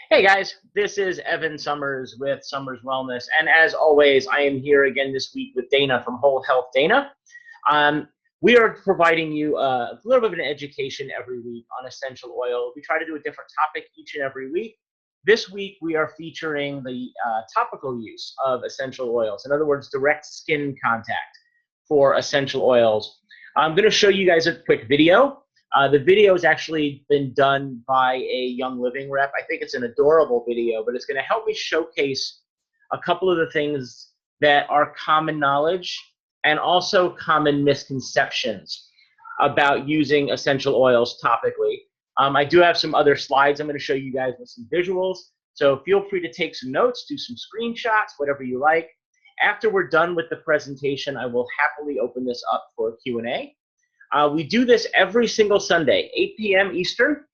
Hey guys, this is Evan Summers with Summers Wellness, and as always, I am here again this week with Dana from Whole Health Dana. We are providing you a little bit of an education every week on essential oil. We try to do a different topic each and every week. This week, we are featuring the topical use of essential oils. In other words, direct skin contact for essential oils. I'm going to show you guys a quick video. The video has actually been done by a Young Living rep. I think it's an adorable video, but it's going to help me showcase a couple of the things that are common knowledge and also common misconceptions about using essential oils topically. I do have some other slides I'm going to show you guys with some visuals, so feel free to take some notes, do some screenshots, whatever you like. After we're done with the presentation, I will happily open this up for a Q&A. We do this every single Sunday, 8 p.m. Eastern.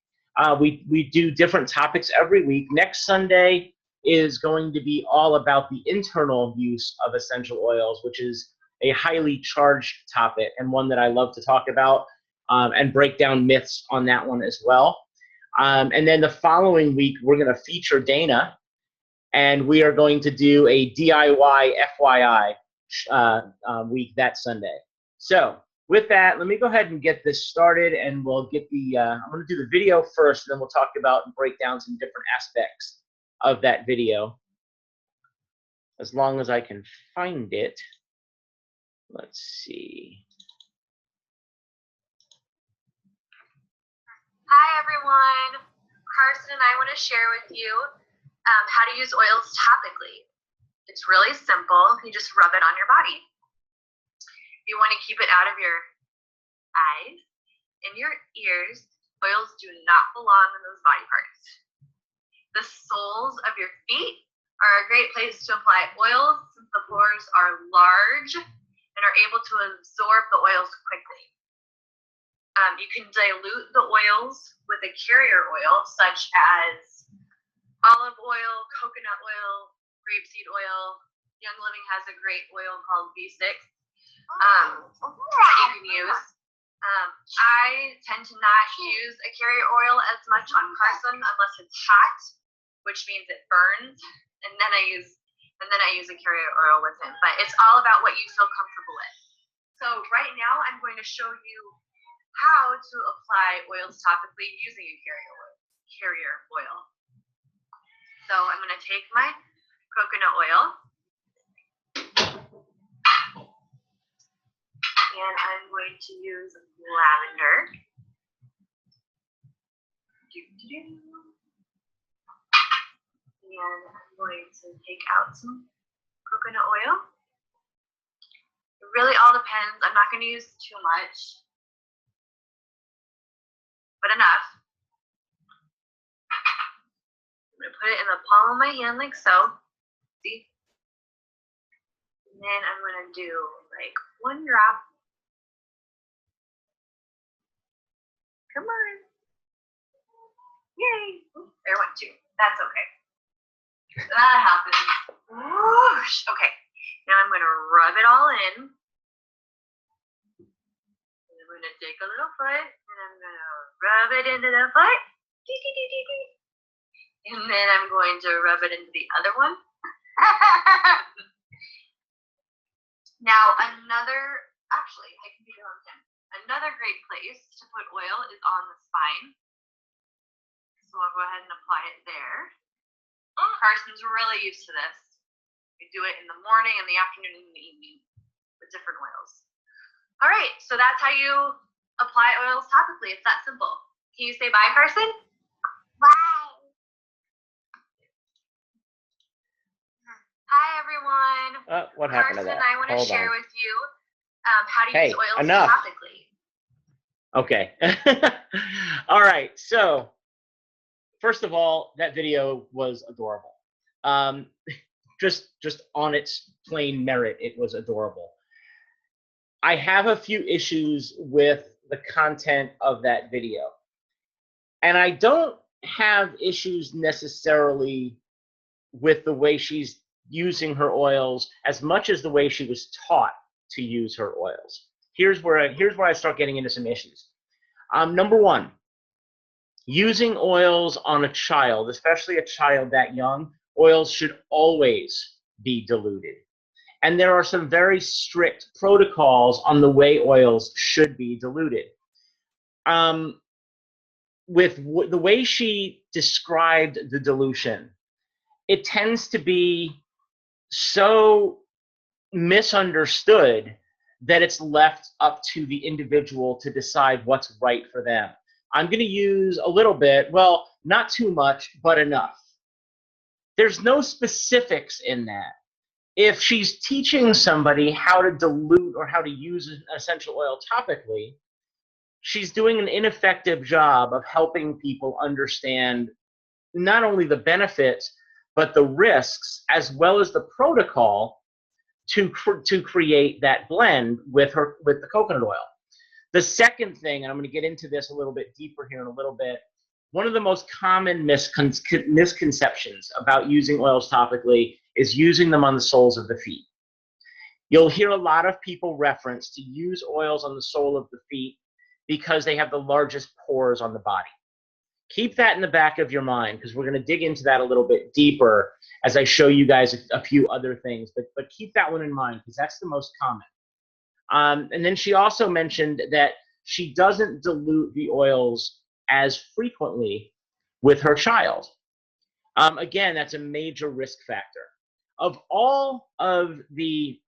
We do different topics every week. Next Sunday is going to be all about the internal use of essential oils, which is a highly charged topic and one that I love to talk about and break down myths on that one as well. And then the following week, we're going to feature Dana, and we are going to do a DIY FYI week that Sunday. So with that, let me go ahead and get this started, and we'll get the, I'm going to do the video first, and then we'll talk about and break down some different aspects of that video. As long as I can find it. Let's see. Hi, everyone. Carson and I want to share with you how to use oils topically. It's really simple. You just rub it on your body. You want to keep it out of your eyes and your ears. Oils do not belong in those body parts. The soles of your feet are a great place to apply oils since the pores are large and are able to absorb the oils quickly. You can dilute the oils with a carrier oil such as olive oil, coconut oil, grapeseed oil. Young Living has a great oil called V6 that you can use. I tend to not use a carrier oil as much on Carson unless it's hot, which means it burns, and then I use a carrier oil with it. But it's all about what you feel comfortable with. So right now I'm going to show you how to apply oils topically using a carrier oil. So I'm going to take my coconut oil, and I'm going to use lavender. And I'm going to take out some coconut oil. It really all depends. I'm not going to use too much, but enough. I'm going to put it in the palm of my hand like so. See? And then I'm going to do like one drop. Come on. Yay. Ooh, there went two. That's okay. That happens. Whoosh. Okay. Now I'm going to rub it all in. And I'm going to take a little foot and I'm going to rub it into the foot. And then I'm going to rub it into the other one. Now actually I can do it on 10. Another great place to put oil is on the spine. So I'll go ahead and apply it there. Carson's really used to this. We do it in the morning, in the afternoon, and in the evening with different oils. All right, so that's how you apply oils topically. It's that simple. Can you say bye, Carson? Bye. Hi, everyone. What happened Carson to that? and I want to share with you how to use oils enough. topically. Okay. All right. So, first of all, that video was adorable. Just on its plain merit, it was adorable. I have a few issues with the content of that video. And I don't have issues necessarily with the way she's using her oils as much as the way she was taught to use her oils. Here's where I start getting into some issues. Number one, Using oils on a child, especially a child that young, oils should always be diluted. And there are some very strict protocols on the way oils should be diluted. With the way she described the dilution, it tends to be so misunderstood that it's left up to the individual to decide what's right for them. I'm going to use a little bit, well, not too much, but enough. There's no specifics in that. If she's teaching somebody how to dilute or how to use an essential oil topically, she's doing an ineffective job of helping people understand not only the benefits, but the risks, as well as the protocol to create that blend with the coconut oil. The second thing, and I'm going to get into this a little bit deeper here in a little bit, one of the most common misconceptions about using oils topically is using them on the soles of the feet. You'll hear a lot of people reference to use oils on the sole of the feet because they have the largest pores on the body. Keep that in the back of your mind, because we're going to dig into that a little bit deeper as I show you guys a few other things. But keep that one in mind, because that's the most common. And then she also mentioned that she doesn't dilute the oils as frequently with her child. Again, that's a major risk factor. Of all of the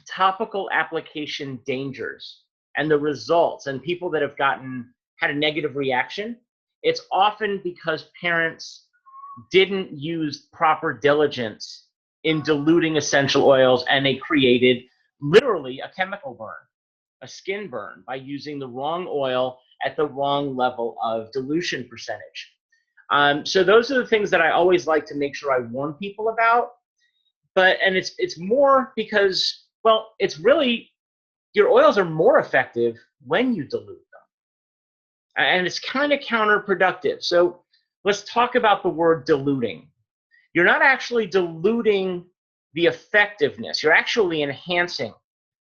topical application dangers and the results and people that have had a negative reaction, it's often because parents didn't use proper diligence in diluting essential oils, and they created literally a chemical burn, a skin burn, by using the wrong oil at the wrong level of dilution percentage. So those are the things that I always like to make sure I warn people about. And it's more because, well, it's really, your oils are more effective when you dilute them. And it's kind of counterproductive. So let's talk about the word diluting. You're not actually diluting the effectiveness. You're actually enhancing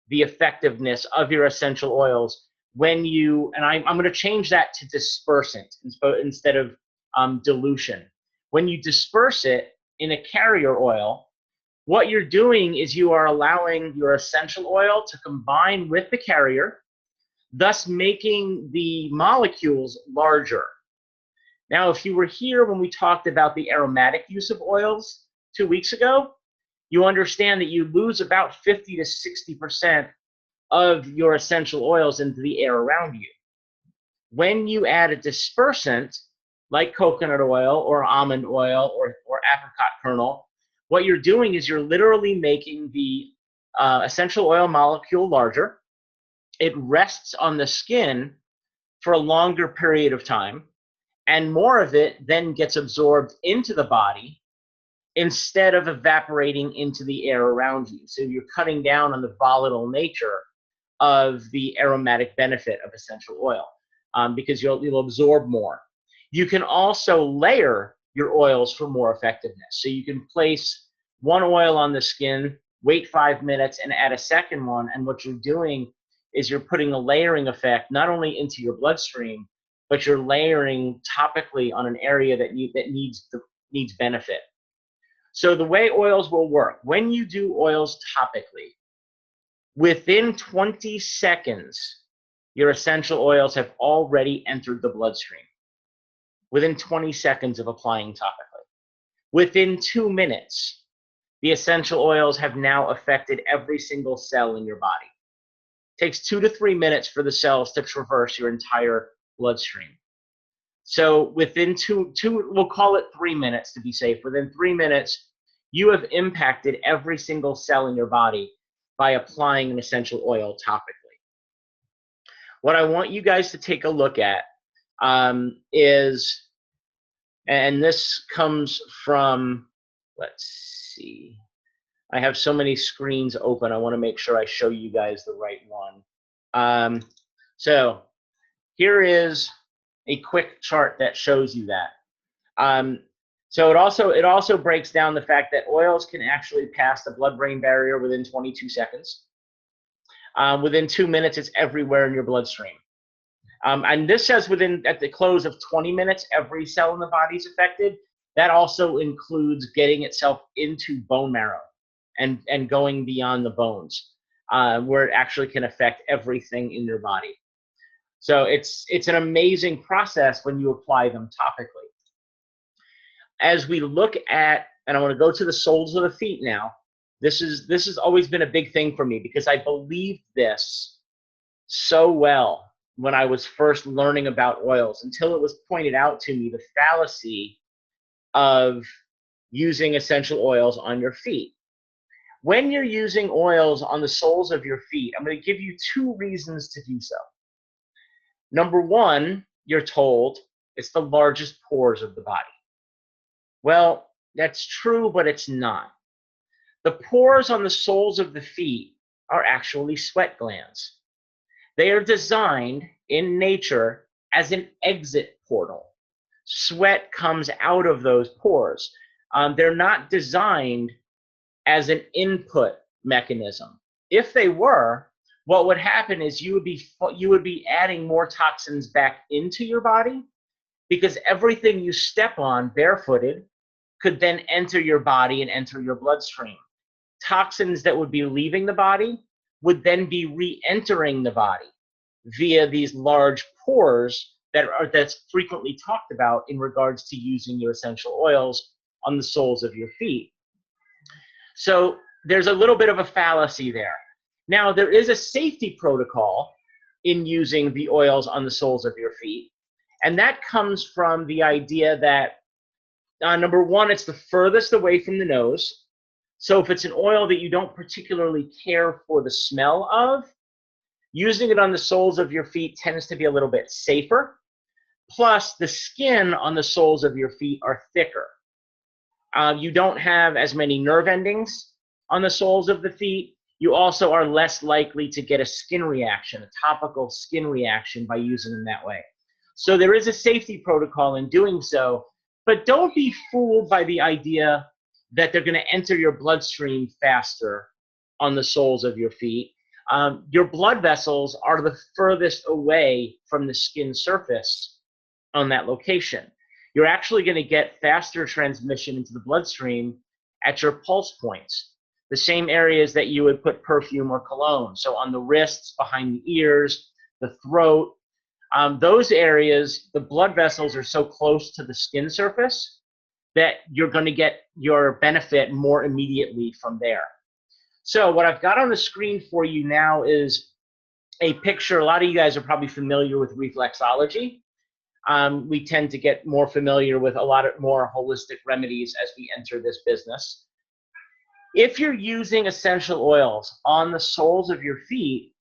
the effectiveness of your essential oils when you, and I'm going to change that to dispersant instead of dilution. When you disperse it in a carrier oil, what you're doing is you are allowing your essential oil to combine with the carrier, thus making the molecules larger. Now, if you were here when we talked about the aromatic use of oils 2 weeks ago, you understand that you lose about 50 to 60% of your essential oils into the air around you. When you add a dispersant, like coconut oil or almond oil or apricot kernel, what you're doing is you're literally making the essential oil molecule larger. It rests on the skin for a longer period of time, and more of it then gets absorbed into the body instead of evaporating into the air around you. So you're cutting down on the volatile nature of the aromatic benefit of essential oil, because you'll absorb more. You can also layer your oils for more effectiveness. So you can place one oil on the skin, wait 5 minutes, and add a second one. And what you're doing is you're putting a layering effect not only into your bloodstream, but you're layering topically on an area that needs benefit. So the way oils will work, when you do oils topically, within 20 seconds, your essential oils have already entered the bloodstream. Within 20 seconds of applying topically. Within 2 minutes, the essential oils have now affected every single cell in your body. It takes 2 to 3 minutes for the cells to traverse your entire bloodstream. So within we'll call it 3 minutes to be safe. Within 3 minutes, you have impacted every single cell in your body by applying an essential oil topically. What I want you guys to take a look at is, and this comes from, let's see, I have so many screens open, I want to make sure I show you guys the right one. So here is a quick chart that shows you that. So it also breaks down the fact that oils can actually pass the blood-brain barrier within 22 seconds. Within 2 minutes, it's everywhere in your bloodstream. And this says at the close of 20 minutes, every cell in the body is affected. That also includes getting itself into bone marrow and going beyond the bones, where it actually can affect everything in your body. So it's an amazing process when you apply them topically. As we look at, and I want to go to the soles of the feet now, this has always been a big thing for me because I believed this so well when I was first learning about oils, until it was pointed out to me the fallacy of using essential oils on your feet. When you're using oils on the soles of your feet, I'm going to give you 2 reasons to do so. Number 1, you're told it's the largest pores of the body. Well, that's true, but it's not. The pores on the soles of the feet are actually sweat glands. They are designed in nature as an exit portal. Sweat comes out of those pores. They're not designed as an input mechanism. If they were, what would happen is you would be adding more toxins back into your body, because everything you step on barefooted could then enter your body and enter your bloodstream. Toxins that would be leaving the body would then be re-entering the body via these large pores that's frequently talked about in regards to using your essential oils on the soles of your feet. So there's a little bit of a fallacy there. Now, there is a safety protocol in using the oils on the soles of your feet, and that comes from the idea that, number 1, it's the furthest away from the nose. So if it's an oil that you don't particularly care for the smell of, using it on the soles of your feet tends to be a little bit safer. Plus, the skin on the soles of your feet are thicker. You don't have as many nerve endings on the soles of the feet. You also are less likely to get a skin reaction, a topical skin reaction, by using them that way. So there is a safety protocol in doing so, but don't be fooled by the idea that they're going to enter your bloodstream faster on the soles of your feet. Your blood vessels are the furthest away from the skin surface on that location. You're actually going to get faster transmission into the bloodstream at your pulse points, the same areas that you would put perfume or cologne. So on the wrists, behind the ears, the throat, those areas, the blood vessels are so close to the skin surface that you're going to get your benefit more immediately from there. So what I've got on the screen for you now is a picture. A lot of you guys are probably familiar with reflexology. We tend to get more familiar with a lot of more holistic remedies as we enter this business. If you're using essential oils on the soles of your feet,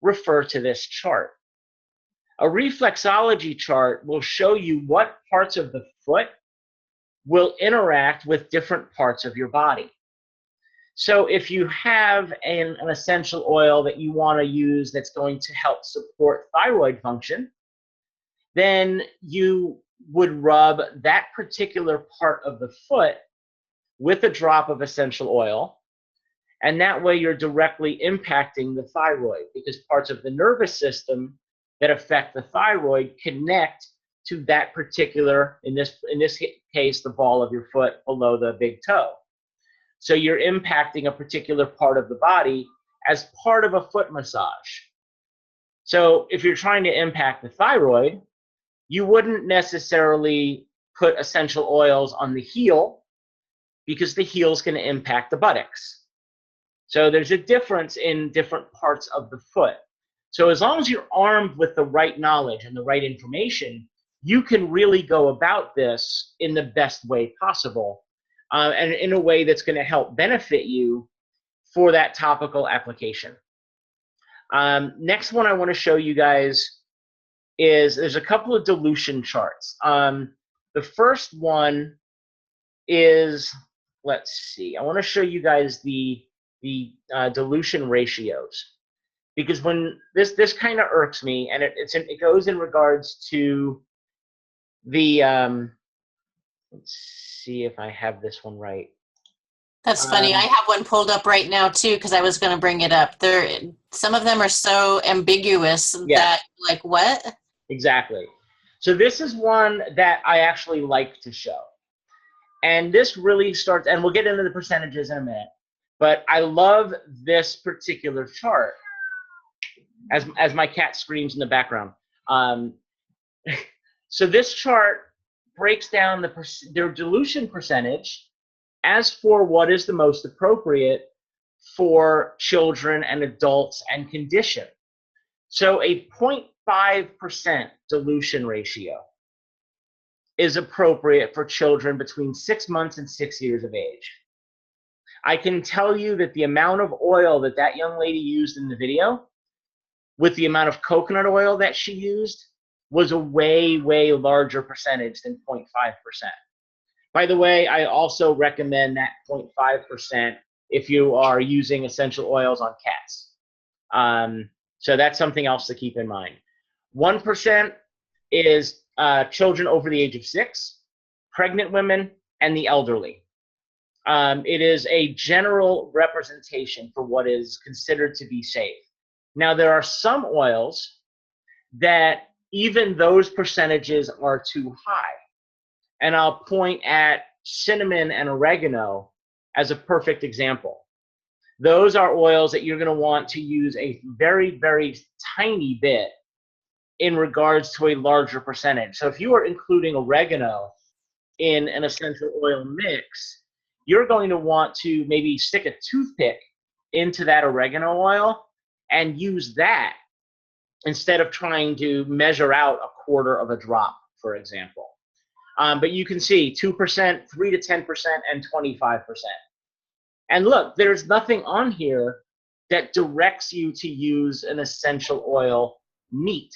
refer to this chart. A reflexology chart will show you what parts of the foot will interact with different parts of your body. So if you have an essential oil that you want to use that's going to help support thyroid function, then you would rub that particular part of the foot with a drop of essential oil, and that way you're directly impacting the thyroid, because parts of the nervous system that affect the thyroid connect to that particular, in this case, the ball of your foot below the big toe. So you're impacting a particular part of the body as part of a foot massage. So if you're trying to impact the thyroid, you wouldn't necessarily put essential oils on the heel, because the heel is going to impact the buttocks. So there's a difference in different parts of the foot. So as long as you're armed with the right knowledge and the right information, you can really go about this in the best way possible, and in a way that's going to help benefit you for that topical application. Next one I want to show you guys is, there's a couple of dilution charts. The first one is, let's see, I want to show you guys the dilution ratios, because when this kind of irks me, and it goes in regards to the let's see if I have this one right. That's funny. I have one pulled up right now too, because I was going to bring it up. Some of them are so ambiguous that, like, what? Exactly. So this is one that I actually like to show. And this really starts, and we'll get into the percentages in a minute, but I love this particular chart as my cat screams in the background. So this chart breaks down their dilution percentage as for what is the most appropriate for children and adults and condition. So a 0.5% dilution ratio is appropriate for children between 6 months and 6 years of age. I can tell you that the amount of oil that that young lady used in the video with the amount of coconut oil that she used was a way, way larger percentage than 0.5%. By the way, I also recommend that 0.5% if you are using essential oils on cats. So that's something else to keep in mind. 1% is children over the age of 6, pregnant women, and the elderly. It is a general representation for what is considered to be safe. Now, there are some oils that even those percentages are too high. And I'll point at cinnamon and oregano as a perfect example. Those are oils that you're going to want to use a very, very tiny bit in regards to a larger percentage. So if you are including oregano in an essential oil mix, you're going to want to maybe stick a toothpick into that oregano oil and use that instead of trying to measure out a quarter of a drop, for example. But you can see 2%, 3 to 10%, and 25%. And look, there's nothing on here that directs you to use an essential oil neat.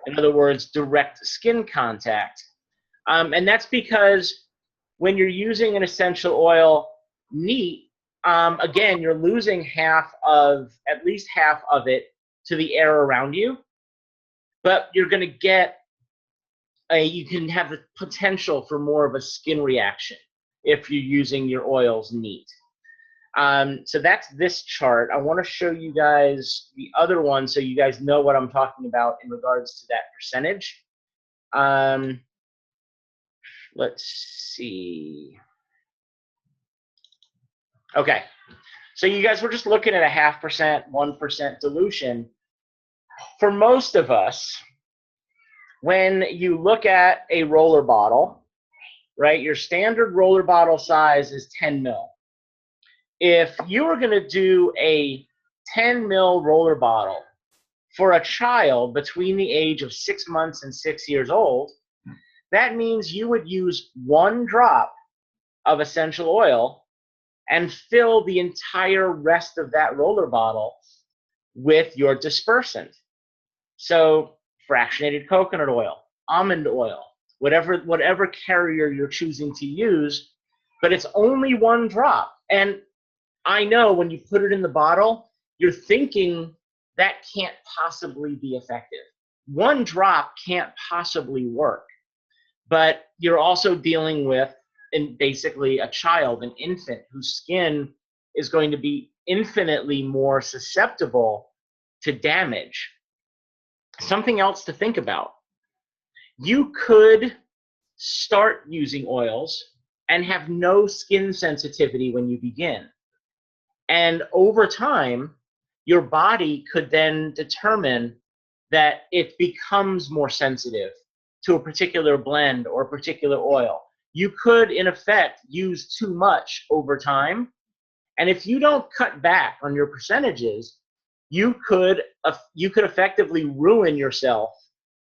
In other words, direct skin contact. And that's because when you're using an essential oil neat, again, you're losing at least half of it to the air around you. But you're going to get you can have the potential for more of a skin reaction if you're using your oils neat. So that's this chart. I want to show you guys the other one so you guys know what I'm talking about in regards to that percentage. Let's see. Okay, so you guys were just looking at a 0.5%, 1% dilution. For most of us, when you look at a roller bottle, right, your standard roller bottle size is 10 ml. If you were going to do a 10 ml roller bottle for a child between the age of 6 months and 6 years old, that means you would use 1 drop of essential oil and fill the entire rest of that roller bottle with your dispersant. So fractionated coconut oil, almond oil, whatever carrier you're choosing to use, but it's only 1 drop. And I know when you put it in the bottle, you're thinking that can't possibly be effective. 1 drop can't possibly work. But you're also dealing with basically a child, an infant, whose skin is going to be infinitely more susceptible to damage. Something else to think about. You could start using oils and have no skin sensitivity when you begin. And over time, your body could then determine that it becomes more sensitive to a particular blend or a particular oil. You could, in effect, use too much over time. And if you don't cut back on your percentages, you could effectively ruin yourself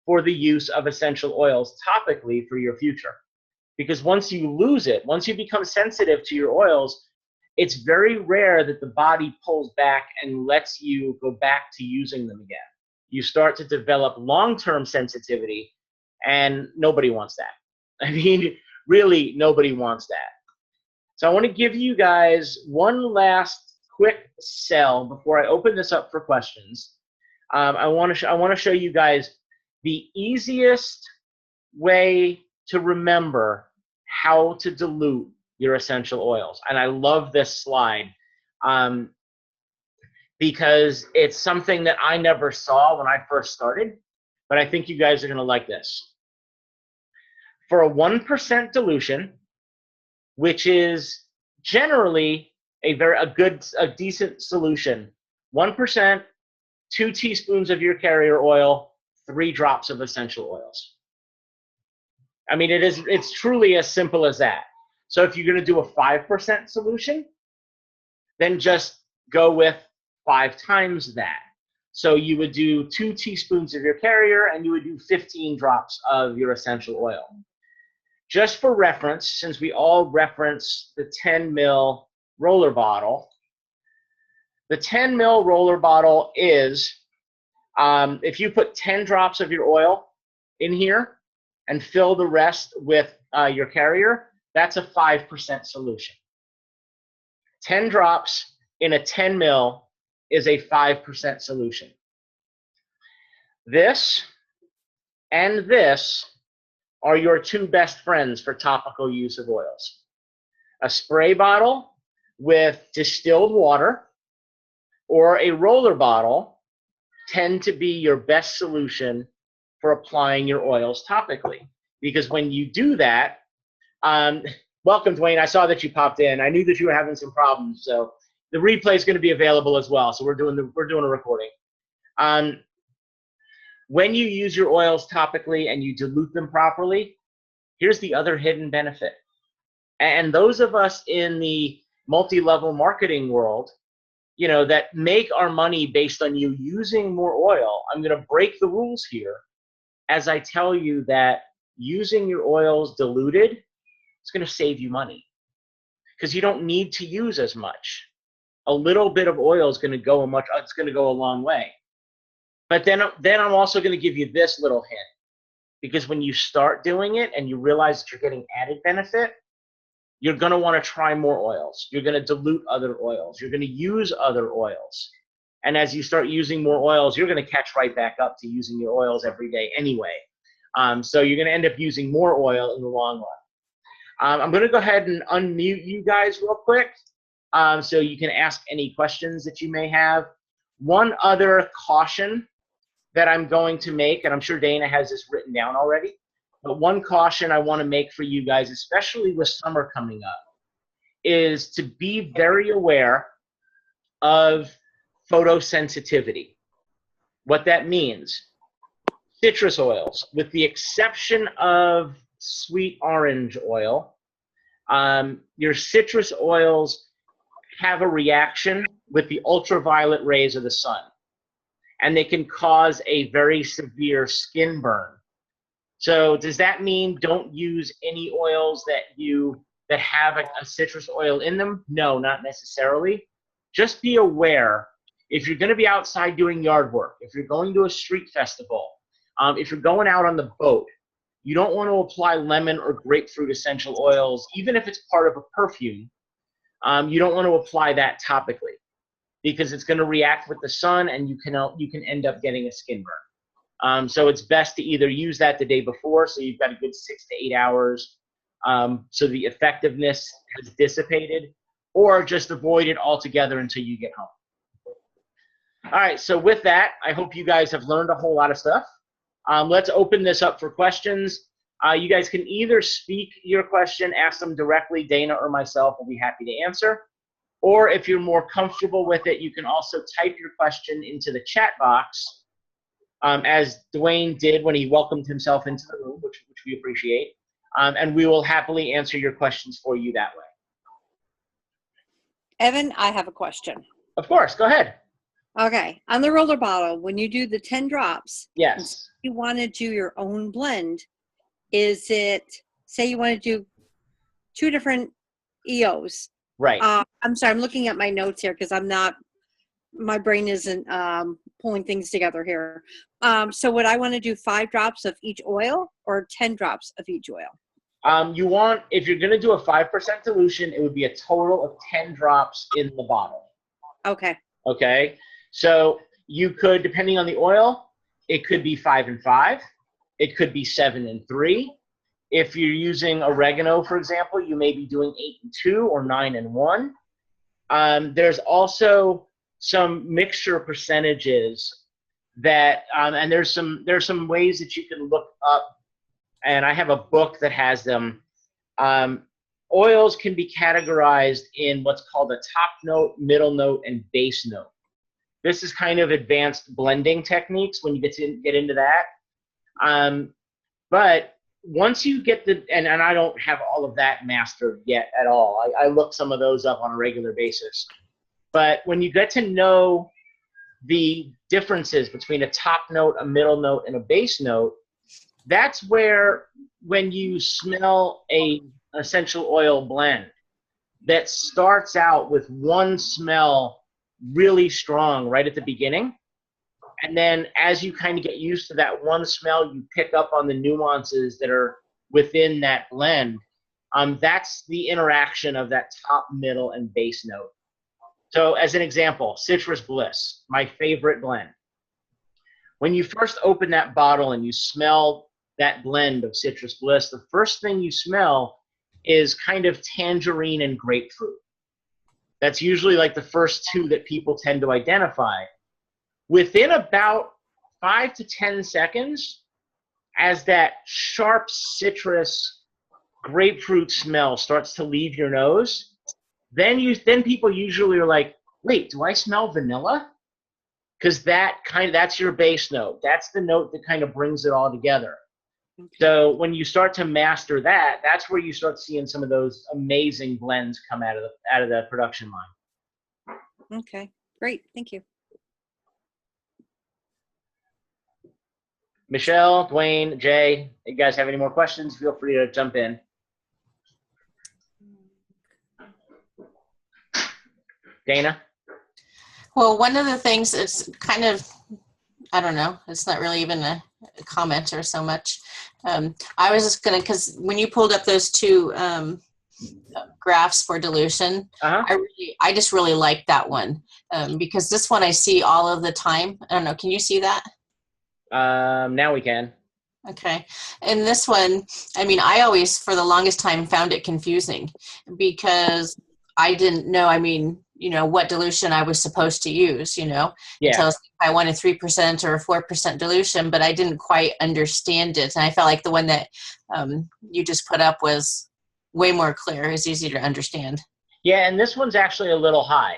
for the use of essential oils topically for your future. Because once you lose it, once you become sensitive to your oils, it's very rare that the body pulls back and lets you go back to using them again. You start to develop long-term sensitivity, and nobody wants that. I mean, really, nobody wants that. So I want to give you guys one last quick sell before I open this up for questions. I want to show you guys the easiest way to remember how to dilute your essential oils. And I love this slide because it's something that I never saw when I first started. but I think you guys are going to like this. For a 1% dilution, which is generally a decent solution, 1%, 2 teaspoons of your carrier oil, 3 drops of essential oils. I mean, it's truly as simple as that. So if you're going to do a 5% solution, then just go with 5 times that. So you would do 2 teaspoons of your carrier, and you would do 15 drops of your essential oil. Just for reference, since we all reference the 10 ml roller bottle, the 10 ml roller bottle is, if you put 10 drops of your oil in here and fill the rest with your carrier, that's a 5% solution. 10 drops in a 10 ml is a 5% solution. This and this are your 2 best friends for topical use of oils. A spray bottle with distilled water or a roller bottle tend to be your best solution for applying your oils topically. Because when you do that, welcome, Dwayne. I saw that you popped in. I knew that you were having some problems, so the replay is going to be available as well. So we're doing a recording. When you use your oils topically and you dilute them properly, here's the other hidden benefit. And those of us in the multi-level marketing world, you know, that make our money based on you using more oil, I'm going to break the rules here as I tell you that using your oils diluted, it's going to save you money because you don't need to use as much. A little bit of oil is going to go a long way. But then I'm also going to give you this little hint, because when you start doing it and you realize that you're getting added benefit, you're going to want to try more oils. You're going to dilute other oils. You're going to use other oils. And as you start using more oils, you're going to catch right back up to using your oils every day anyway. So you're going to end up using more oil in the long run. I'm going to go ahead and unmute you guys real quick so you can ask any questions that you may have. One other caution that I'm going to make, and I'm sure Dana has this written down already, but one caution I want to make for you guys, especially with summer coming up, is to be very aware of photosensitivity. What that means, citrus oils, with the exception of sweet orange oil, your citrus oils have a reaction with the ultraviolet rays of the sun, and they can cause a very severe skin burn. So does that mean don't use any oils that have a citrus oil in them? No, not necessarily. Just be aware, if you're going to be outside doing yard work, if you're going to a street festival, if you're going out on the boat, you don't want to apply lemon or grapefruit essential oils, even if it's part of a perfume. You don't want to apply that topically because it's going to react with the sun and you can end up getting a skin burn. So it's best to either use that the day before, so you've got a good 6 to 8 hours, so the effectiveness has dissipated, or just avoid it altogether until you get home. All right, so with that, I hope you guys have learned a whole lot of stuff. Let's open this up for questions. You guys can either speak your question, ask them directly, Dana or myself will be happy to answer. Or if you're more comfortable with it, you can also type your question into the chat box, as Dwayne did when he welcomed himself into the room, which we appreciate. And we will happily answer your questions for you that way. Evan, I have a question. Of course, go ahead. Okay, on the roller bottle, when you do the 10 drops, Yes. you want to do your own blend. Is it, say you want to do 2 different EOs. Right. I'm sorry, I'm looking at my notes here because my brain isn't pulling things together here. So would I want to do 5 drops of each oil or 10 drops of each oil? If you're going to do a 5% dilution, it would be a total of 10 drops in the bottle. Okay. Okay. So you could, depending on the oil, it could be 5 and 5. It could be 7 and 3. If you're using oregano, for example, you may be doing 8 and 2 or 9 and 1. There's also some mixture percentages that, and there's some ways that you can look up, and I have a book that has them. Oils can be categorized in what's called a top note, middle note, and base note. This is kind of advanced blending techniques when you get into that. But once you get and I don't have all of that mastered yet at all. I look some of those up on a regular basis. But when you get to know the differences between a top note, a middle note, and a base note, that's where, when you smell a essential oil blend that starts out with one smell really strong right at the beginning, and then as you kind of get used to that one smell, you pick up on the nuances that are within that blend. That's the interaction of that top, middle, and base note. So as an example, Citrus Bliss, my favorite blend. When you first open that bottle and you smell that blend of Citrus Bliss, the first thing you smell is kind of tangerine and grapefruit. That's usually like the first two that people tend to identify. Within about 5 to 10 seconds, as that sharp citrus grapefruit smell starts to leave your nose, then people usually are like, wait, do I smell vanilla? Because that's your base note. That's the note that kind of brings it all together. Okay. So when you start to master that, that's where you start seeing some of those amazing blends come out of the production line. Okay, great, thank you. Michelle, Dwayne, Jay, you guys have any more questions? Feel free to jump in. Dana? Well, one of the things is kind of, I don't know, it's not really even a comment or so much. I was just going to, because when you pulled up those two graphs for dilution, I just really like that one because this one I see all of the time. I don't know, can you see that? Now we can. Okay. And this one, I mean, I always, for the longest time, found it confusing because I didn't know, I mean, you know, what dilution I was supposed to use, you know, until I wanted 3% or a 4% dilution, but I didn't quite understand it. And I felt like the one that you just put up was way more clear. It's easier to understand. Yeah, and this one's actually a little high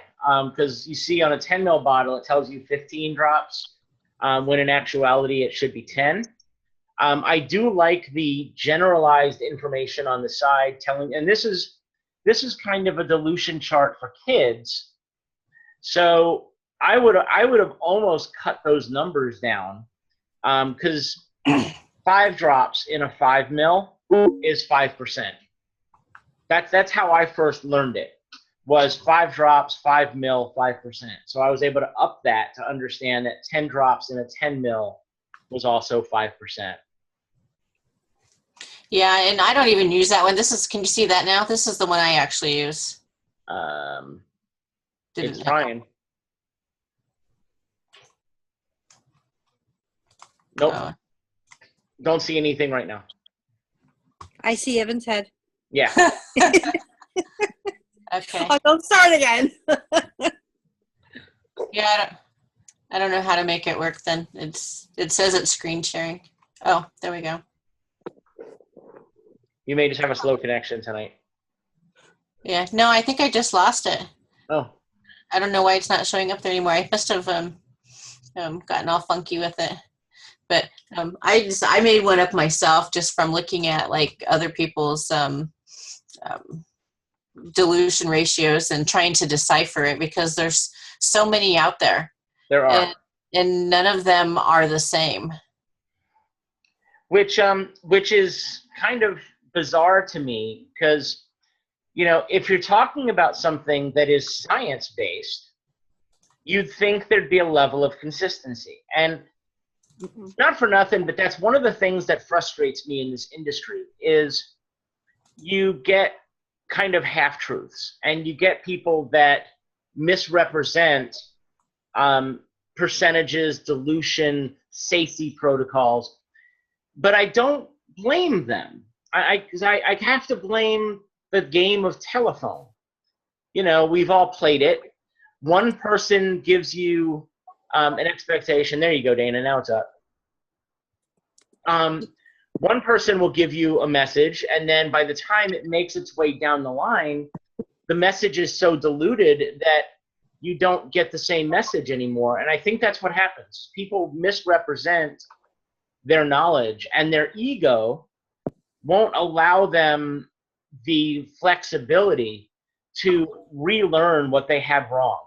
because you see on a 10 ml bottle, it tells you 15 drops. When in actuality it should be 10. I do like the generalized information on the side telling, and this is kind of a dilution chart for kids. So I would have almost cut those numbers down because 5 drops in a 5 ml is 5%. That's how I first learned it. Was 5 drops, 5 ml, 5%. So I was able to up that to understand that 10 drops in a 10 ml was also 5%. Yeah, and I don't even use that one. Can you see that now? This is the one I actually use. It's trying. Nope. Oh. Don't see anything right now. I see Evan's head. Yeah. Okay. Oh, don't start again. Yeah, I don't know how to make it work then. It says it's screen sharing. Oh, there we go. You may just have a slow connection tonight. Yeah, no, I think I just lost it. Oh. I don't know why it's not showing up there anymore. I must have gotten all funky with it. But I made one up myself just from looking at like other people's dilution ratios and trying to decipher it because there's so many out there. There are. And none of them are the same. Which is kind of bizarre to me because, you know, if you're talking about something that is science-based, you'd think there'd be a level of consistency. And not for nothing, but that's one of the things that frustrates me in this industry is you get kind of half-truths and you get people that misrepresent percentages, dilution, safety protocols, but I don't blame them. I have to blame the game of telephone. You know, we've all played it. One person gives you an expectation. There you go, Dana. Now it's up. One person will give you a message, and then by the time it makes its way down the line, the message is so diluted that you don't get the same message anymore. And I think that's what happens. People misrepresent their knowledge, and their ego won't allow them the flexibility to relearn what they have wrong.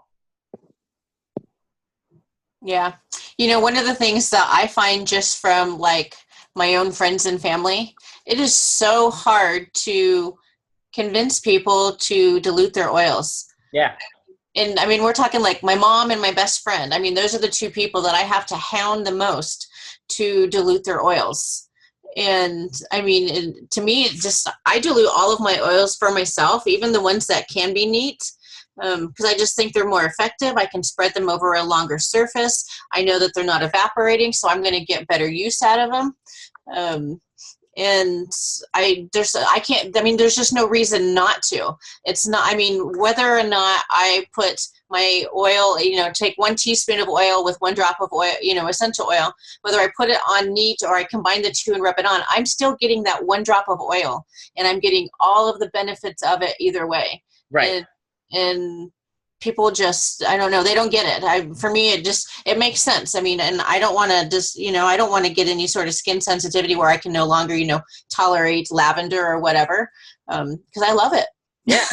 Yeah. You know, one of the things that I find just from like my own friends and family, it is so hard to convince people to dilute their oils. Yeah. And I mean, we're talking like my mom and my best friend. I mean, those are the two people that I have to hound the most to dilute their oils. And I mean, to me, I dilute all of my oils for myself, even the ones that can be neat, because I just think they're more effective. I can spread them over a longer surface. I know that they're not evaporating, so I'm going to get better use out of them. And there's just no reason not to. It's not, I mean, whether or not I put my oil, take 1 teaspoon of oil with 1 drop of oil, essential oil, whether I put it on neat or I combine the two and rub it on, I'm still getting that 1 drop of oil, and I'm getting all of the benefits of it either way. Right. And people just, I don't know, they don't get it. For me, it makes sense. I mean, and I don't want to I don't want to get any sort of skin sensitivity where I can no longer, tolerate lavender or whatever, because I love it. Yeah.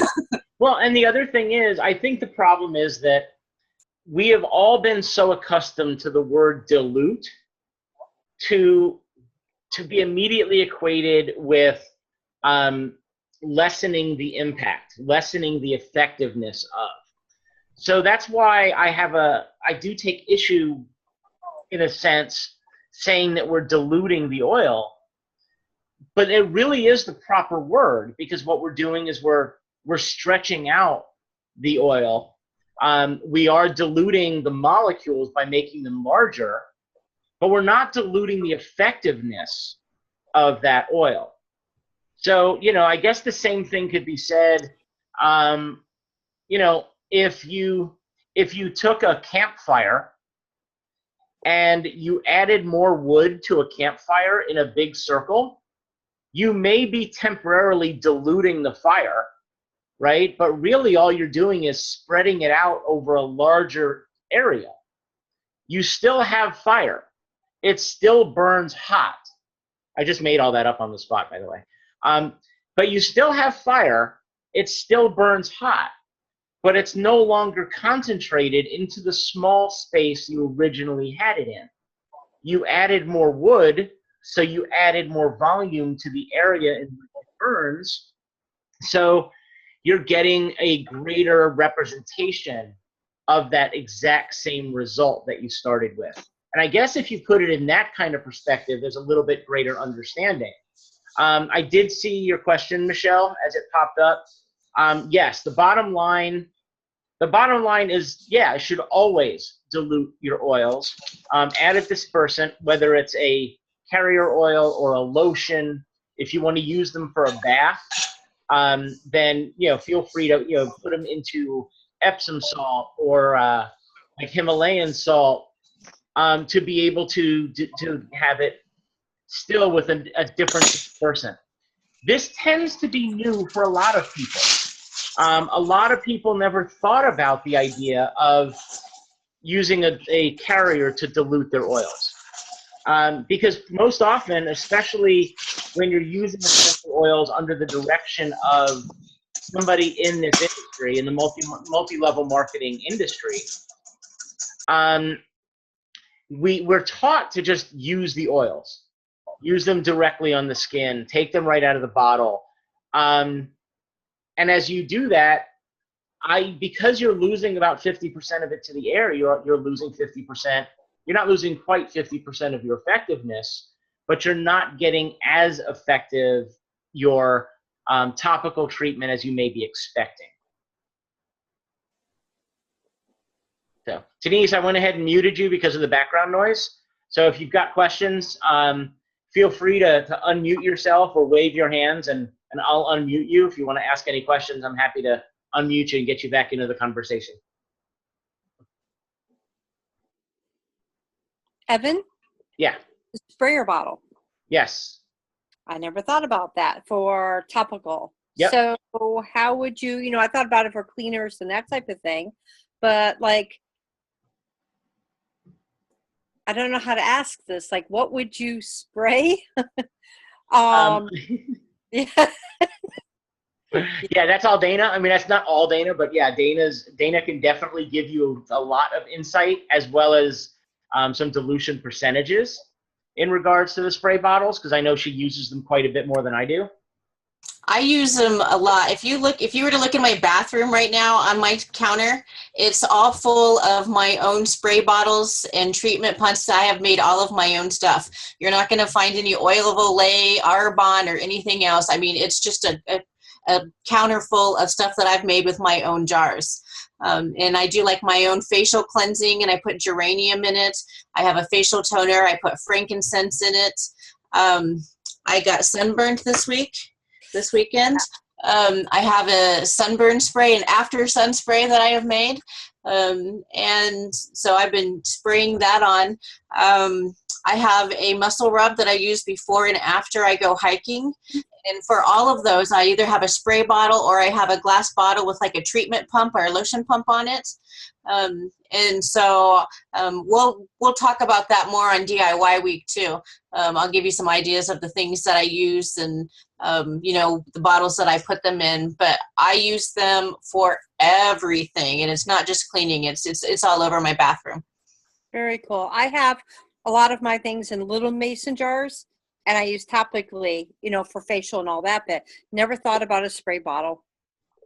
Well, and the other thing is, I think the problem is that we have all been so accustomed to the word dilute to be immediately equated with lessening the impact, lessening the effectiveness of. So that's why I do take issue, in a sense, saying that we're diluting the oil, but it really is the proper word, because what we're doing is we're stretching out the oil. We are diluting the molecules by making them larger, but we're not diluting the effectiveness of that oil. So, I guess the same thing could be said, if you took a campfire and you added more wood to a campfire in a big circle, you may be temporarily diluting the fire, right? But really all you're doing is spreading it out over a larger area. You still have fire. It still burns hot. I just made all that up on the spot, by the way. But you still have fire. It still burns hot, but it's no longer concentrated into the small space you originally had it in. You added more wood, so you added more volume to the area in which it burns. So you're getting a greater representation of that exact same result that you started with. And I guess if you put it in that kind of perspective, there's a little bit greater understanding. I did see your question, Michelle, as it popped up. Yes, the bottom line is, yeah, it should always dilute your oils. Add a dispersant, whether it's a carrier oil or a lotion. If you want to use them for a bath, then feel free to put them into Epsom salt or like Himalayan salt, to be able to have it still with a different dispersant. This tends to be new for a lot of people. A lot of people never thought about the idea of using a carrier to dilute their oils. Because most often, especially when you're using essential oils under the direction of somebody in this industry, in the multi-level marketing industry, we're taught to just use the oils. Use them directly on the skin, take them right out of the bottle. And as you do that, because you're losing about 50% of it to the air, you're losing 50%. You're not losing quite 50% of your effectiveness, but you're not getting as effective your topical treatment as you may be expecting. So, Denise, I went ahead and muted you because of the background noise. So if you've got questions, feel free to unmute yourself or wave your hands, and I'll unmute you. If you want to ask any questions, I'm happy to unmute you and get you back into the conversation. Evan, Yeah. the sprayer bottle. Yes. I never thought about that for topical. Yep. So how would you, I thought about it for cleaners and that type of thing, but like, I don't know how to ask this. Like, what would you spray? Um, Yeah. yeah, that's all Dana. I mean, that's not all Dana, but yeah, Dana can definitely give you a lot of insight as well as some dilution percentages in regards to the spray bottles, because I know she uses them quite a bit more than I do. I use them a lot. If you were to look in my bathroom right now on my counter, it's all full of my own spray bottles and treatment punts. I have made all of my own stuff. You're not going to find any oil of Olay, Arbonne, or anything else. I mean, it's just a counter full of stuff that I've made with my own jars. And I do like my own facial cleansing, and I put geranium in it. I have a facial toner. I put frankincense in it. I got sunburned this weekend. I have a sunburn spray and after sun spray that I have made. And so I've been spraying that on. I have a muscle rub that I use before and after I go hiking. And for all of those, I either have a spray bottle or I have a glass bottle with like a treatment pump or a lotion pump on it. And so we'll talk about that more on DIY week too. I'll give you some ideas of the things that I use and the bottles that I put them in. But I use them for everything, and it's not just cleaning. It's all over my bathroom. Very cool. I have a lot of my things in little mason jars, and I use topically, for facial and all that. But never thought about a spray bottle.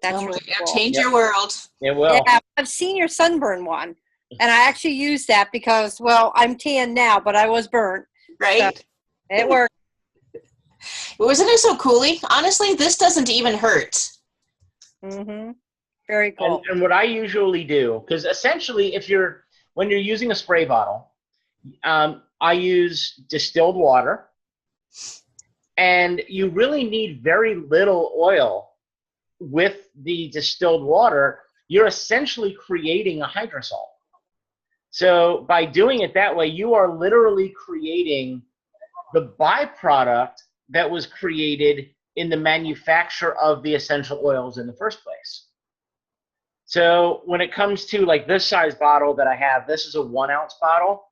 That's really cool. Change your world. It will. Yeah, I've seen your sunburn one, and I actually use that because, well, I'm tan now, but I was burnt. Right? So it worked. Wasn't it so coolie? Honestly, this doesn't even hurt. Mm-hmm. Very cool. And what I usually do, because essentially when you're using a spray bottle, I use distilled water, and you really need very little oil with the distilled water. You're essentially creating a hydrosol. So by doing it that way, you are literally creating the byproduct that was created in the manufacture of the essential oils in the first place. So when it comes to like this size bottle that I have, this is a 1 ounce bottle.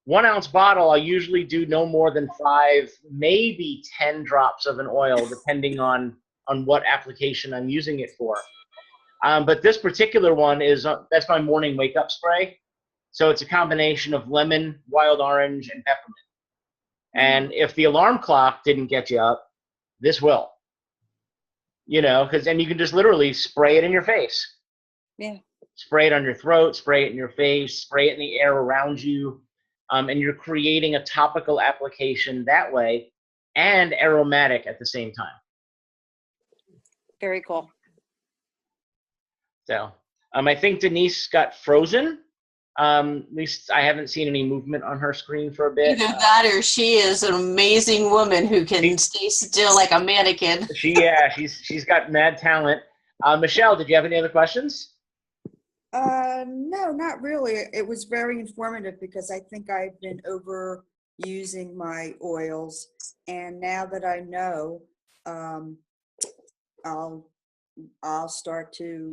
1 ounce bottle, I usually do no more than 5, maybe 10 drops of an oil, depending on what application I'm using it for. But this particular one that's my morning wake up spray. So it's a combination of lemon, wild orange, and peppermint. And if the alarm clock didn't get you up, this will. Because then you can just literally spray it in your face. Yeah. Spray it on your throat, spray it in your face, spray it in the air around you. And you're creating a topical application that way and aromatic at the same time. Very cool. So I think Denise got frozen. At least I haven't seen any movement on her screen for a bit. Either that or she is an amazing woman who can stay still like a mannequin. She's got mad talent. Michelle, did you have any other questions? No, not really. It was very informative because I think I've been overusing my oils, and now that I know, I'll start to,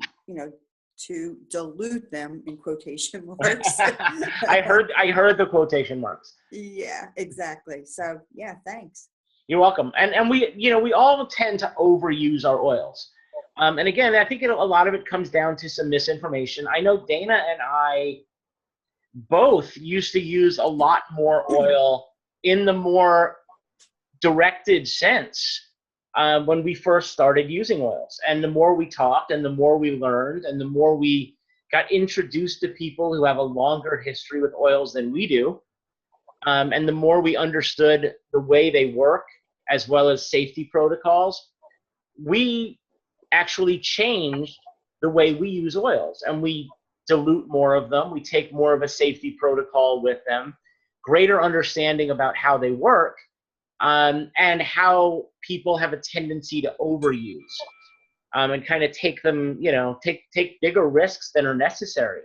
to dilute them in quotation marks. I heard the quotation marks. Yeah, exactly. So yeah, thanks. You're welcome. And we all tend to overuse our oils. And again, I think a lot of it comes down to some misinformation. I know Dana and I both used to use a lot more oil in the more directed sense when we first started using oils. And the more we talked and the more we learned and the more we got introduced to people who have a longer history with oils than we do, and the more we understood the way they work as well as safety protocols, we actually changed the way we use oils, and we dilute more of them. We take more of a safety protocol with them, greater understanding about how they work, and how people have a tendency to overuse, and kind of take them, take bigger risks than are necessary.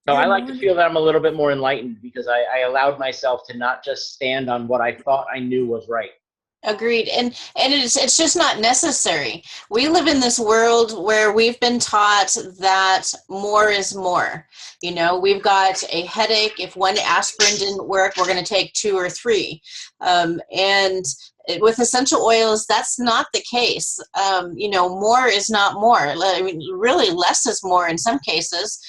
So I Good like to morning. feel that I'm a little bit more enlightened because I allowed myself to not just stand on what I thought I knew was right. Agreed. And it's just not necessary. We live in this world where we've been taught that more is more. You know, we've got a headache. If one aspirin didn't work, we're going to take 2 or 3. And with essential oils, that's not the case. You know, more is not more. I mean, really, less is more in some cases,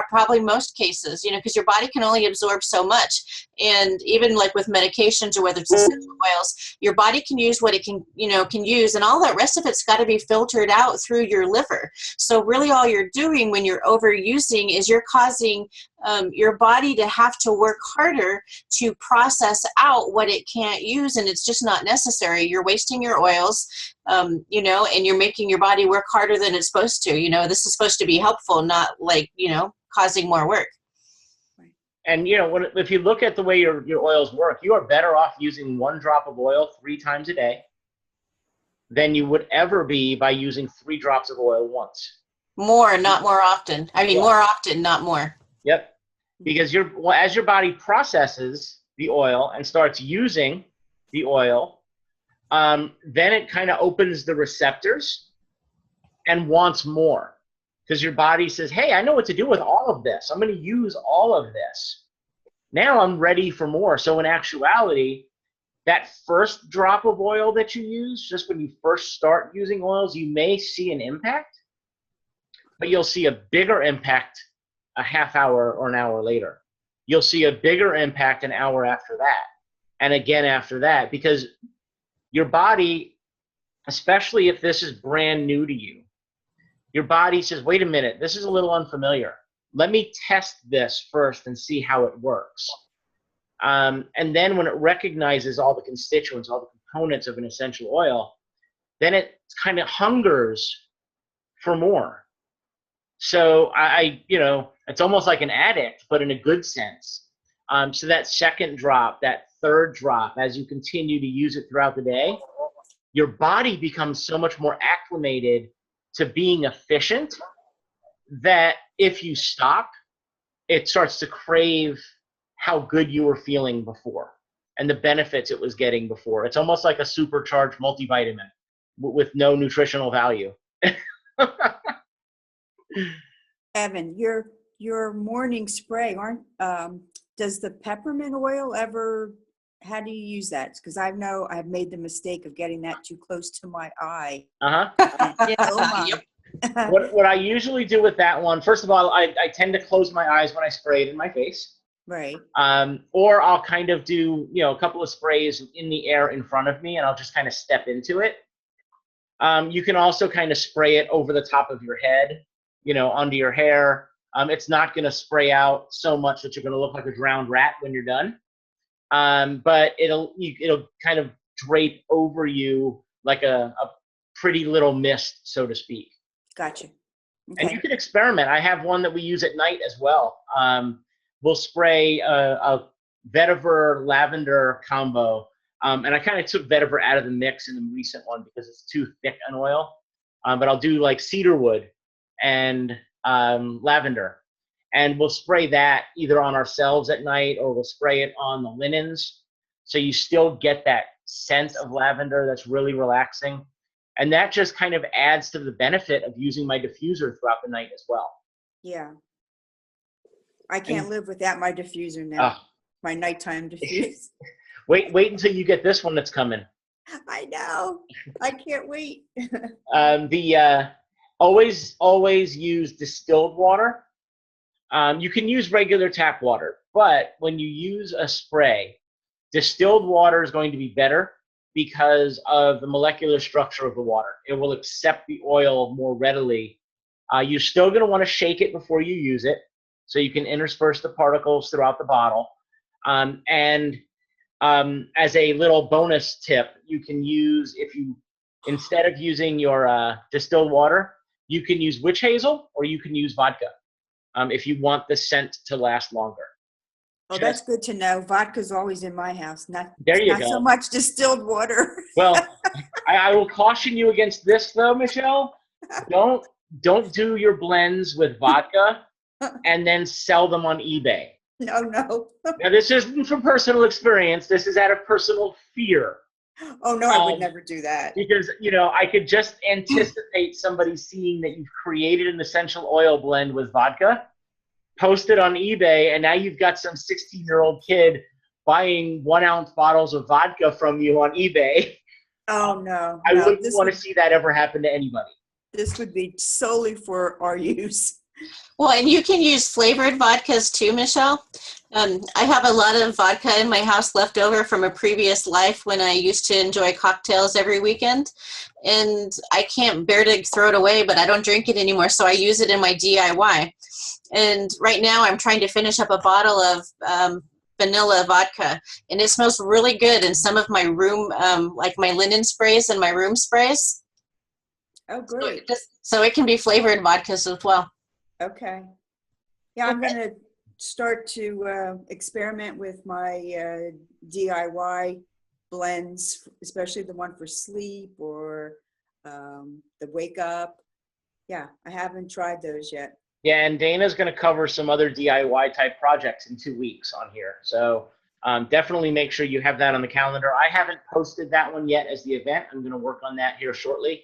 probably most cases, you know, because your body can only absorb so much. And even like with medications or whether it's essential oils, your body can use what it can, you know, can use, and all that rest of it's got to be filtered out through your liver. So really all you're doing when you're overusing is you're causing your body to have to work harder to process out what it can't use, and it's just not necessary. You're wasting your oils, you know, and you're making your body work harder than it's supposed to. You know, this is supposed to be helpful, not like, you know, causing more work. And, you know, if you look at the way your oils work, you are better off using 1 drop of oil 3 times a day than you would ever be by using 3 drops of oil once. More, not more often. I mean, Yeah. more often, not more. Yep. Because as your body processes the oil and starts using the oil, then it kind of opens the receptors and wants more. Because your body says, hey, I know what to do with all of this. I'm going to use all of this. Now I'm ready for more. So in actuality, that first drop of oil that you use, just when you first start using oils, you may see an impact, but you'll see a bigger impact a half hour or an hour later. You'll see a bigger impact an hour after that, and again after that, because your body, especially if this is brand new to you, your body says, wait a minute, this is a little unfamiliar. Let me test this first and see how it works. And then when it recognizes all the constituents, all the components of an essential oil, then it kind of hungers for more. So you know, it's almost like an addict, but in a good sense. So that second drop, that third drop, as you continue to use it throughout the day, your body becomes so much more acclimated to being efficient that if you stop, it starts to crave how good you were feeling before and the benefits it was getting before. It's almost like a supercharged multivitamin with no nutritional value. Evan, your morning spray, does the peppermint oil ever, how do you use that? Because I know I've made the mistake of getting that too close to my eye. Oh my. Yep. What I usually do with that one, first of all, I tend to close my eyes when I spray it in my face. Right. Or I'll kind of do, you know, a couple of sprays in the air in front of me, and I'll just kind of step into it. You can also kind of spray it over the top of your head, you know, under your hair. It's not going to spray out so much that you're going to look like a drowned rat when you're done. But it'll kind of drape over you like a pretty little mist, so to speak. Gotcha. And Okay. you can experiment. I have one that we use at night as well. We'll spray a vetiver lavender combo. And I kind of took vetiver out of the mix in the recent one because it's too thick an oil. But I'll do like cedarwood and lavender. And we'll spray that either on ourselves at night or we'll spray it on the linens. So you still get that scent of lavender that's really relaxing. And that just kind of adds to the benefit of using my diffuser throughout the night as well. Yeah. I can't live without my diffuser now. My nighttime diffuser. Wait until you get this one that's coming. I know. I can't wait. Always use distilled water. You can use regular tap water, but when you use a spray, distilled water is going to be better because of the molecular structure of the water. It will accept the oil more readily. You're still going to want to shake it before you use it so you can intersperse the particles throughout the bottle. As a little bonus tip, you can use, instead of using your distilled water, you can use witch hazel or you can use vodka if you want the scent to last longer. Oh, that's good to know. Vodka's always in my house. Not go. so much distilled water. Well, I will caution you against this though, Michelle. Don't do your blends with vodka and then sell them on eBay. No, no. Now, this isn't from personal experience. This is out of personal fear. Oh, no, I would never do that. Because, I could just anticipate somebody seeing that you've created an essential oil blend with vodka, post it on eBay, and now you've got some 16-year-old kid buying 1-ounce bottles of vodka from you on eBay. Oh, no. I no, wouldn't want to see that ever happen to anybody. This would be solely for our use. Well, and you can use flavored vodkas too, Michelle. I have a lot of vodka in my house left over from a previous life when I used to enjoy cocktails every weekend. And I can't bear to throw it away, but I don't drink it anymore, so I use it in my DIY. And right now I'm trying to finish up a bottle of vanilla vodka, and it smells really good in some of my room, like my linen sprays and my room sprays. Oh, great. So it can be flavored vodkas as well. Okay. Yeah, I'm going to start to experiment with my DIY blends, especially the one for sleep or the wake up. Yeah, I haven't tried those yet. Yeah, and Dana's going to cover some other DIY type projects in 2 weeks on here. So definitely make sure you have that on the calendar. I haven't posted that one yet as the event. I'm going to work on that here shortly.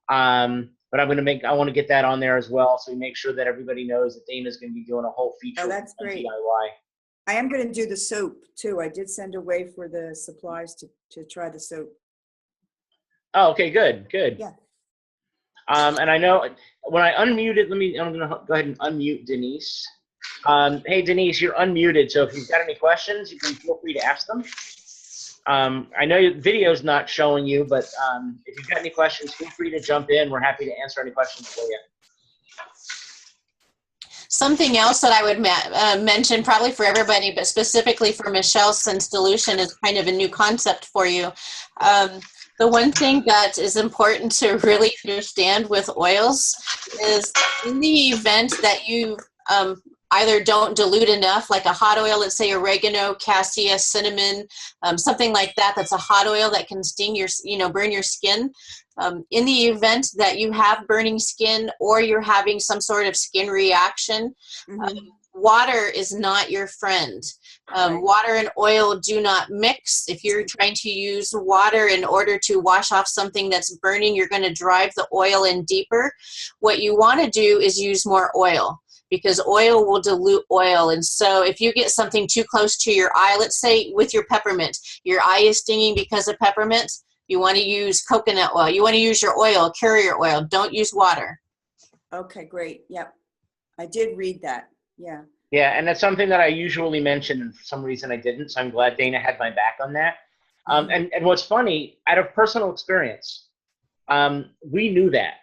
But I want to get that on there as well, so we make sure that everybody knows that Dana's going to be doing a whole feature. Oh, that's on great. DIY. I am going to do the soap too. I did send away for the supplies to try the soap. Oh, okay, good. Yeah. And I know when I unmuted, I'm going to go ahead and unmute Denise. Hey, Denise, you're unmuted, so if you've got any questions, you can feel free to ask them. I know your video's not showing you, but if you've got any questions, feel free to jump in. We're happy to answer any questions for you. Something else that I would mention, probably for everybody, but specifically for Michelle, since dilution is kind of a new concept for you. The one thing that is important to really understand with oils is in the event that you either don't dilute enough, like a hot oil, let's say oregano, cassia, cinnamon, something like that, that's a hot oil that can sting your, burn your skin. In the event that you have burning skin or you're having some sort of skin reaction, water is not your friend. Water and oil do not mix. If you're trying to use water in order to wash off something that's burning, you're going to drive the oil in deeper. What you want to do is use more oil, because oil will dilute oil. And so if you get something too close to your eye, let's say with your peppermint, your eye is stinging because of peppermint, you want to use coconut oil. You want to use your oil, carrier oil. Don't use water. Okay, great. Yep. I did read that. Yeah. Yeah, and that's something that I usually mention, and for some reason I didn't, so I'm glad Dana had my back on that. And what's funny, out of personal experience, we knew that.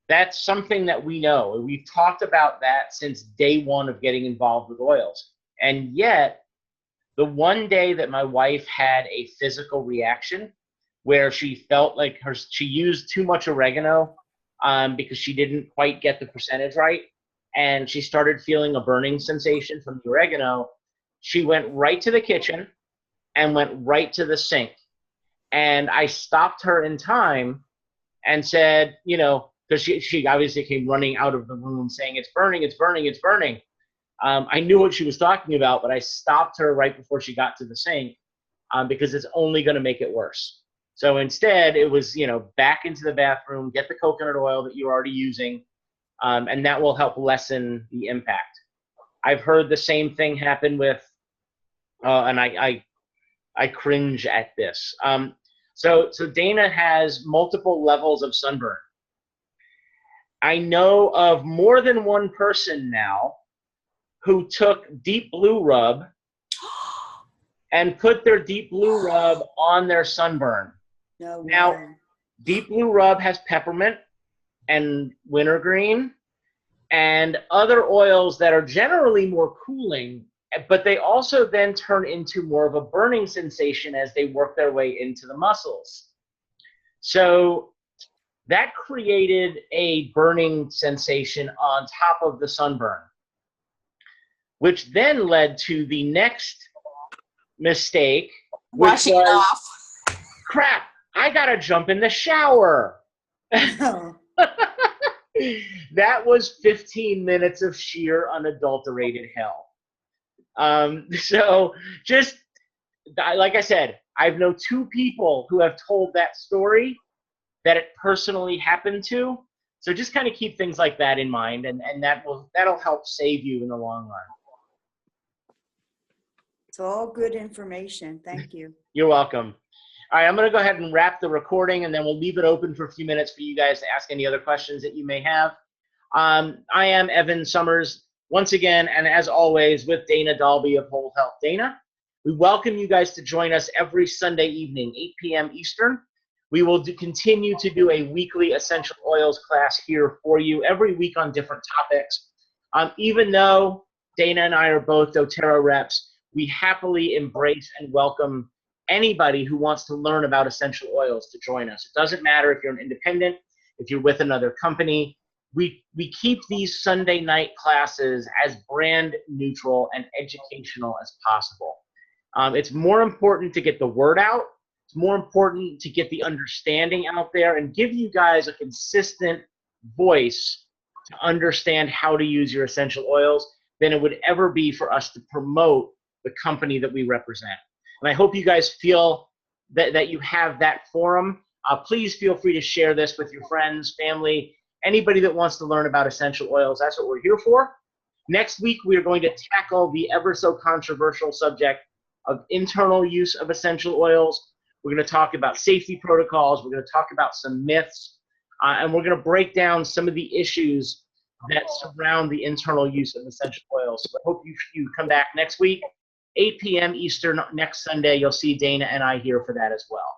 That's something that we know. We've talked about that since day one of getting involved with oils. And yet, the one day that my wife had a physical reaction where she felt like she used too much oregano because she didn't quite get the percentage right, and she started feeling a burning sensation from the oregano, she went right to the kitchen and went right to the sink. And I stopped her in time and said, because she obviously came running out of the room saying, it's burning, it's burning, it's burning. I knew what she was talking about, but I stopped her right before she got to the sink because it's only going to make it worse. So instead, it was, back into the bathroom, get the coconut oil that you're already using, and that will help lessen the impact. I've heard the same thing happen with, and I cringe at this. So Dana has multiple levels of sunburn. I know of more than one person now who took Deep Blue Rub and put their Deep Blue Rub on their sunburn. No way. Now, Deep Blue Rub has peppermint and wintergreen and other oils that are generally more cooling, but they also then turn into more of a burning sensation as they work their way into the muscles. So that created a burning sensation on top of the sunburn, which then led to the next mistake, which washing was, it off. crap, I gotta jump in the shower. That was 15 minutes of sheer unadulterated hell. So just like I said, I've known 2 people who have told that story that it personally happened to. So just kind of keep things like that in mind, and that'll help save you in the long run. It's all good information. Thank you. You're welcome. All right, I'm going to go ahead and wrap the recording, and then we'll leave it open for a few minutes for you guys to ask any other questions that you may have. I am Evan Summers, once again, and as always, with Dana Dalby of Whole Health Dana. We welcome you guys to join us every Sunday evening, 8 p.m. Eastern. We will continue to do a weekly essential oils class here for you every week on different topics. Even though Dana and I are both doTERRA reps, we happily embrace and welcome anybody who wants to learn about essential oils to join us. It doesn't matter if you're an independent, if you're with another company. We keep these Sunday night classes as brand neutral and educational as possible. It's more important to get the word out. It's more important to get the understanding out there and give you guys a consistent voice to understand how to use your essential oils than it would ever be for us to promote the company that we represent. And I hope you guys feel that you have that forum. Please feel free to share this with your friends, family, anybody that wants to learn about essential oils. That's what we're here for. Next week, we are going to tackle the ever so controversial subject of internal use of essential oils. We're going to talk about safety protocols. We're going to talk about some myths. And we're going to break down some of the issues that surround the internal use of essential oils. So I hope you come back next week, 8 p.m. Eastern next Sunday. You'll see Dana and I here for that as well.